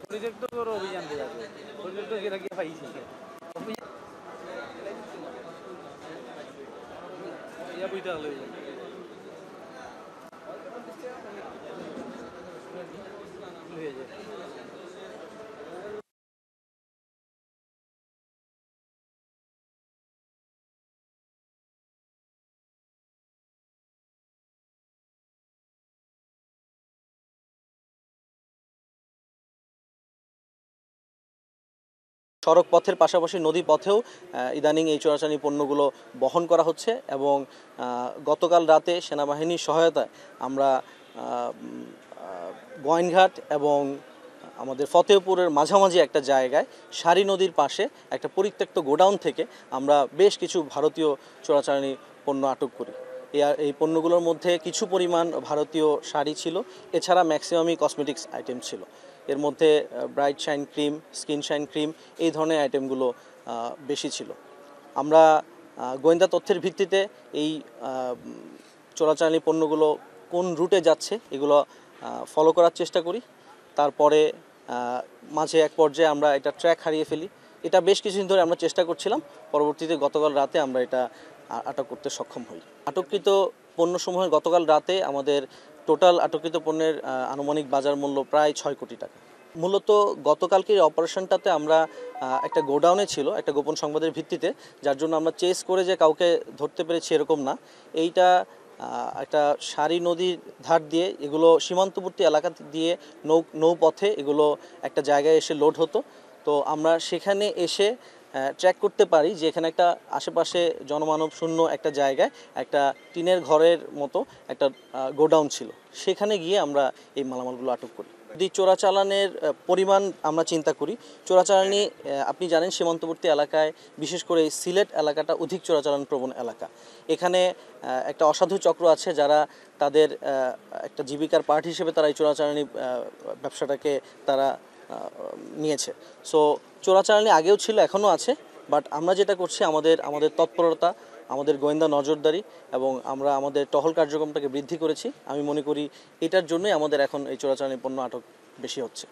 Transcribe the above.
Project तो करो अभियान दे जाते प्रोजेक्ट तो गिरा गया भाई या बुझा लो সড়ক পথের পাশাপাশি নদী পথেও ইদানিং এই চোরাচালানি পণ্যগুলো বহন করা হচ্ছে এবং গতকাল রাতে সেনাবাহিনীর সহায়তায় আমরা গোয়াইনঘাট এবং আমাদের ফতেহপুরের মাঝামাঝি একটা জায়গায় সারি নদীর পাশে একটা পরিত্যক্ত গোডাউন থেকে আমরা বেশ কিছু ভারতীয় চোরাচালানি পণ্য আটক করি। এই পণ্যগুলোর মধ্যে কিছু পরিমাণ ভারতীয় শাড়ি ছিল, এছাড়া ম্যাক্সিমামই কসমেটিক্স আইটেম ছিল। এর মধ্যে bright shine cream, skin shine cream এই ধরনের আইটেমগুলো বেশি ছিল। আমরা গোয়েন্দা তথ্যের ভিত্তিতে এই চোরাচালানি পণ্যগুলো কোন রুটে যাচ্ছে এগুলো ফলো করার চেষ্টা করি। তারপরে মাঝে এক পর্যায়ে আমরা এটা ট্র্যাক হারিয়ে ফেলি। এটা বেশ কিছুদিন ধরে আমরা চেষ্টা করছিলাম, পরবর্তীতে গতকাল রাতে আমরা এটা আটক করতে সক্ষম হই। আটককৃত পণ্যসমূহের গতকাল রাতে আমাদের টোটাল আটককৃত পণ্যের আনুমানিক বাজার মূল্য প্রায় 6 কোটি টাকা। মূলত গতকালকের অপারেশনটাতে আমরা একটা গোডাউনে ছিল একটা গোপন সংবাদের ভিত্তিতে, যার জন্য আমরা চেস করে যে কাউকে ধরতে পেরেছি এরকম না। এইটা একটা সারি নদীর ধার দিয়ে এগুলো সীমান্তবর্তী এলাকা দিয়ে নৌপথে এগুলো একটা জায়গায় এসে লোড হতো। তো আমরা সেখানে এসে ট্র্যাক করতে পারি যে এখানে একটা আশেপাশে জনমানব শূন্য একটা জায়গায় একটা টিনের ঘরের মতো একটা গোডাউন ছিল, সেখানে গিয়ে আমরা এই মালামালগুলো আটক করি। যদি চোরাচালানের পরিমাণ আমরা চিন্তা করি, চোরাচালানি আপনি জানেন সীমান্তবর্তী এলাকায় বিশেষ করে এই সিলেট এলাকাটা অধিক চোরাচালান প্রবণ এলাকা। এখানে একটা অসাধু চক্র আছে যারা তাদের একটা জীবিকার পার্ট হিসেবে তারা এই চোরাচালানি ব্যবসাটাকে তারা নিয়েছে। সো চোরাচালানি আগেও ছিল, এখনও আছে, বাট আমরা যেটা করছি আমাদের তৎপরতা, আমাদের গোয়েন্দা নজরদারি এবং আমরা আমাদের টহল কার্যক্রমটাকে বৃদ্ধি করেছি। আমি মনে করি এটার জন্যই আমাদের এখন এই চোরাচালানি পণ্য আটক বেশি হচ্ছে।